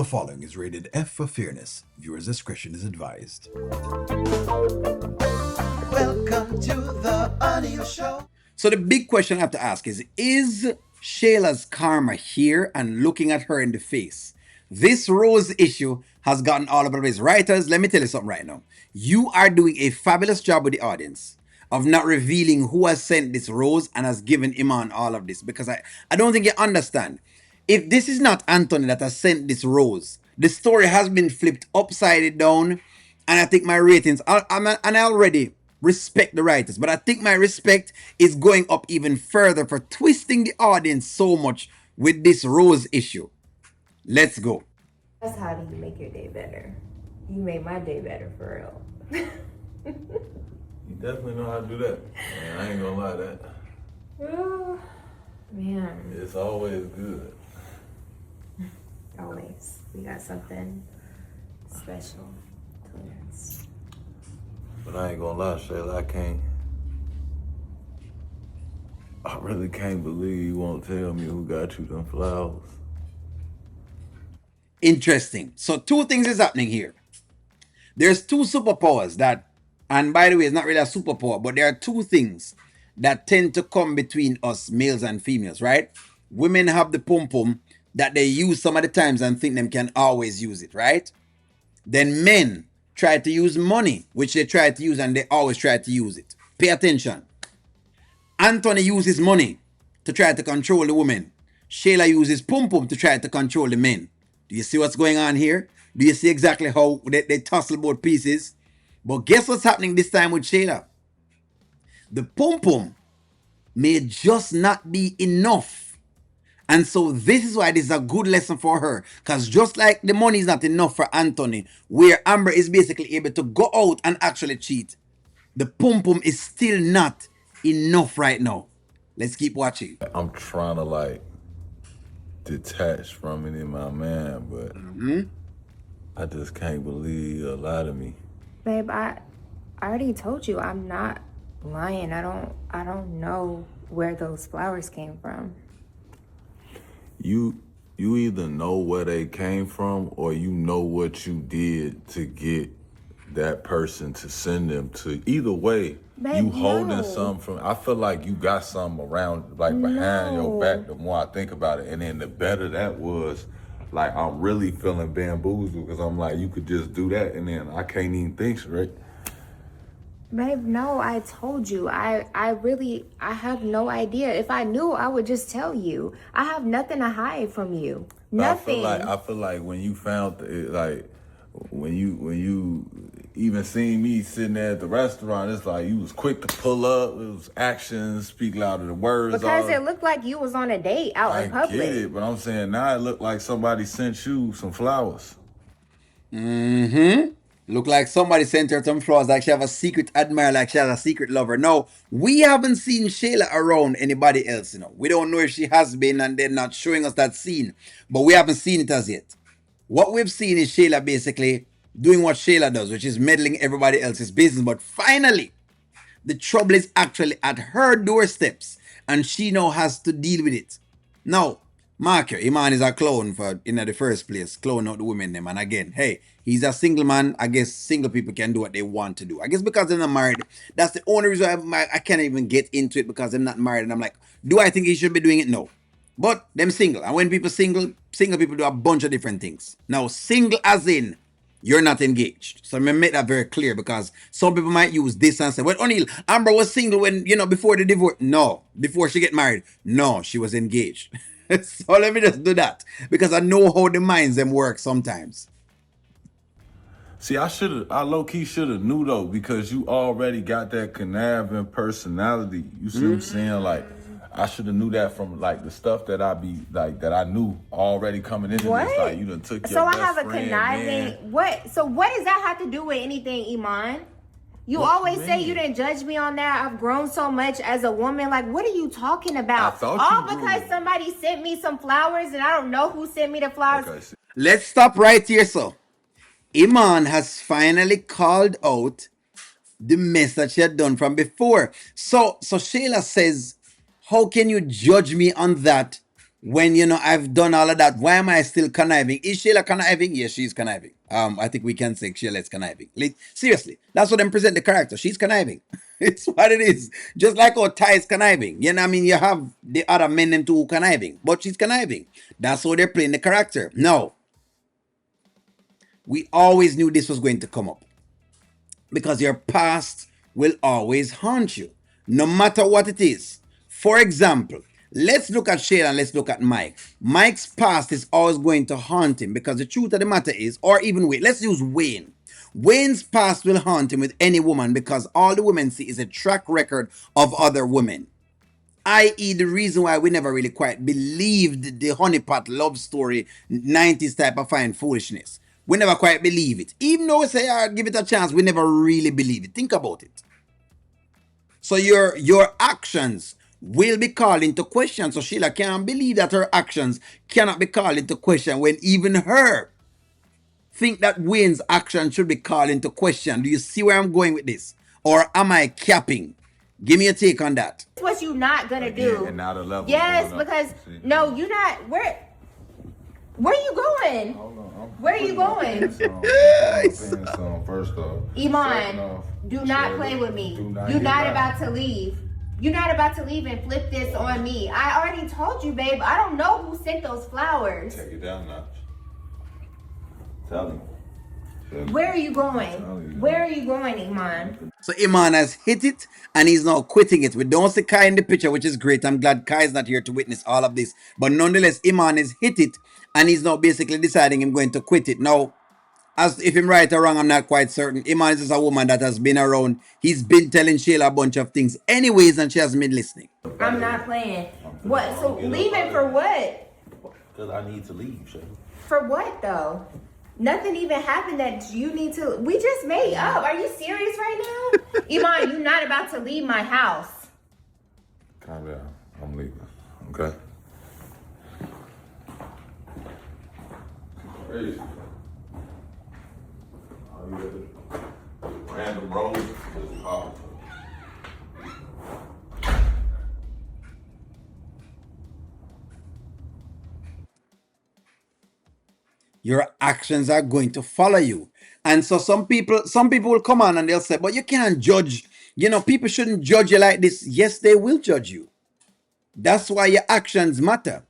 The following is rated F for fairness. Viewers' discretion is advised. Welcome to the audio show. So the big question I have to ask is Shayla's karma here and looking at her in the face? This rose issue has gotten all over the place. Writers, let me tell you something right now. You are doing a fabulous job with the audience of not revealing who has sent this rose and has given Iman all of this, because I don't think you understand. If this is not Anthony that has sent this rose, the story has been flipped upside down, and I think my ratings, and I already respect the writers, but I think my respect is going up even further for twisting the audience so much with this rose issue. Let's go. That's how do you make your day better. You made my day better, for real. You definitely know how to do that. Man, I ain't gonna lie to that. Oh, man. It's always good. Always. We got something special between us. But I ain't gonna lie, Shayla, I really can't believe you won't tell me who got you them flowers. Interesting. So two things is happening here. There's two superpowers that, and by the way, it's not really a superpower, but there are two things that tend to come between us males and females, right? Women have the pum pum that they use some of the times and think them can always use it, right? Then men try to use money, which they try to use and they always try to use it. Pay attention. Anthony uses money to try to control the women. Shayla uses pum pum to try to control the men. Do you see what's going on here? Do you see exactly how they tussle both pieces? But guess what's happening this time with Shayla? The pum pum may just not be enough. And so this is why this is a good lesson for her. Because just like the money is not enough for Anthony, where Amber is basically able to go out and actually cheat, the pum pum is still not enough right now. Let's keep watching. I'm trying to detach from it in my mind, but I just can't believe you lied to me. Babe, I already told you I'm not lying. I don't know where those flowers came from. You either know where they came from or you know what you did to get that person to send them to. Either way, Babe, you holding no. something from. I feel like you got something around, behind your back. The more I think about it, and then the better that was. I'm really feeling bamboozled because I'm like, you could just do that, and then I can't even think straight. Babe, no, I told you. I have no idea. If I knew, I would just tell you. I have nothing to hide from you. Nothing. I feel like when you found it, when you even seen me sitting there at the restaurant, it's like you was quick to pull up. It was actions speak louder than words. Because it looked like you was on a date out in public. I get it, but I'm saying now it looked like somebody sent you some flowers. Look like somebody sent her some flowers, like she have a secret admirer, like she has a secret lover. No, we haven't seen Shayla around anybody else, We don't know if she has been and they're not showing us that scene. But we haven't seen it as yet. What we've seen is Shayla basically doing what Shayla does, which is meddling everybody else's business. But finally, the trouble is actually at her doorsteps, and she now has to deal with it. Now, mark here, Iman is a clown in the first place, clown out the women them. And again, hey, he's a single man. I guess single people can do what they want to do. I guess because they're not married, that's the only reason I can't even get into it, because I'm not married. And I'm like, do I think he should be doing it? No. But them single. And when people single people do a bunch of different things. Now, single as in, you're not engaged. So I'm going to make that very clear, because some people might use this and say, well, O'Neal, Amber was single when, before the divorce. No. Before she get married. No, she was engaged. So let me just do that, because I know how the minds them work sometimes. See, I low-key should've knew though, because you already got that conniving personality. You see what I'm saying? I should've knew that from the stuff that that I knew already coming into What? this. You done took your So I best have a friend, conniving. man. What? So what does that have to do with anything, Iman? You What always you say mean? you didn't judge me on that. I've grown so much as a woman. What are you talking about? I thought All you because grew. somebody sent me some flowers and I don't know who sent me the flowers. Okay, see. Let's stop right here, so. Iman has finally called out the mess that she had done from before. So Shayla says, how can you judge me on that when I've done all of that, why am I still conniving? Is Shayla conniving? Yes, she's conniving. I think we can say Shayla is conniving. Like, seriously, that's what them present the character. She's conniving. It's what it is. Just like how Ty is conniving. You know what I mean? You have the other men them too conniving, but she's conniving. That's how they're playing the character. No, we always knew this was going to come up because your past will always haunt you, no matter what it is. For example, let's look at Shayla and let's look at Mike. Mike's past is always going to haunt him because the truth of the matter is, or even Wayne, let's use Wayne. Wayne's past will haunt him with any woman because all the women see is a track record of other women, i.e., the reason why we never really quite believed the honeypot love story 90s type of fine foolishness. We never quite believe it. Even though we say, give it a chance, we never really believe it. Think about it. So your actions will be called into question. So Sheila can't believe that her actions cannot be called into question when even her think that Wayne's action should be called into question. Do you see where I'm going with this? Or am I capping? Give me a take on that. What you not gonna do? And now the level. Yes, because no, you not. Where you going? Hold on, where are you going? First off, Iman, do not play with me. You're not about to leave. You're not about to leave and flip this on me. I already told you, babe. I don't know who sent those flowers. Take it down now. Tell me. Where are you going? Where are you going, Iman? So Iman has hit it and he's now quitting it. We don't see Kai in the picture, which is great. I'm glad Kai is not here to witness all of this. But nonetheless, Iman has hit it and he's now basically deciding I'm going to quit it. Now, as if I'm right or wrong, I'm not quite certain. Iman is just a woman that has been around. He's been telling Shayla a bunch of things anyways and she hasn't been listening. I'm not playing. What? So leaving for what? Because I need to leave, Shayla. For what though? Nothing even happened that you need to. We just made up. Are you serious right now? Iman, you're not about to leave my house. Calm down. I'm leaving. Okay? Crazy. Random roads is hard. Your actions are going to follow you. And so some people will come on and they'll say, but you can't judge. People shouldn't judge you like this. Yes, they will judge you. That's why your actions matter.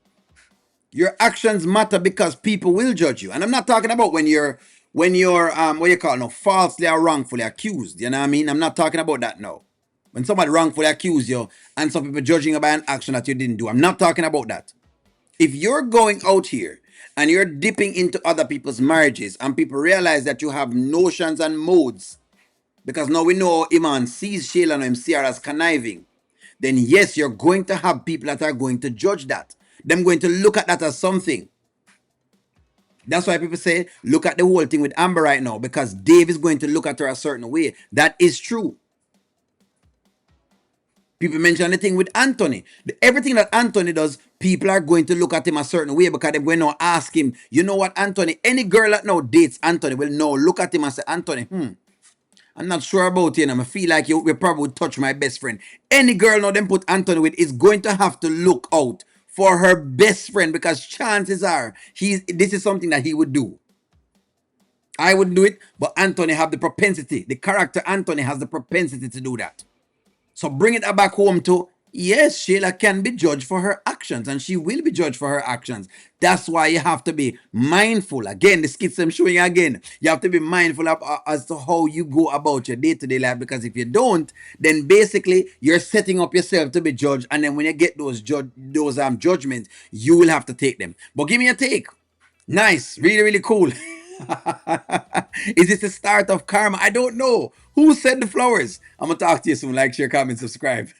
Your actions matter because people will judge you. And I'm not talking about when you're what you call no falsely or wrongfully accused. You know what I mean? I'm not talking about that now. When somebody wrongfully accuse you and some people judging you by an action that you didn't do. I'm not talking about that. If you're going out here and you're dipping into other people's marriages and people realize that you have notions and modes, because now we know Iman sees Shayla and see her as conniving, then yes, you're going to have people that are going to judge that. Them going to look at that as something. That's why people say, look at the whole thing with Amber right now, because Dave is going to look at her a certain way. That is true. People mention the thing with Anthony. Everything that Anthony does, people are going to look at him a certain way because they're going to ask him, you know what, Anthony? Any girl that now dates Anthony will now look at him and say, Anthony, I'm not sure about you. I feel like you probably would touch my best friend. Any girl now them put Anthony with is going to have to look out for her best friend because chances are this is something that he would do. I wouldn't do it, but Anthony have the propensity. The character Anthony has the propensity to do that. So bring it back home to, yes, Shayla can be judged for her actions and she will be judged for her actions. That's why you have to be mindful. Again, the skits I'm showing again. You have to be mindful of, as to how you go about your day-to-day life, because if you don't, then basically you're setting up yourself to be judged, and then when you get those judgments, you will have to take them. But give me a take. Nice. Really, really cool. Is this the start of karma? I don't know. Who said the flowers? I'm going to talk to you soon. Like, share, comment, subscribe.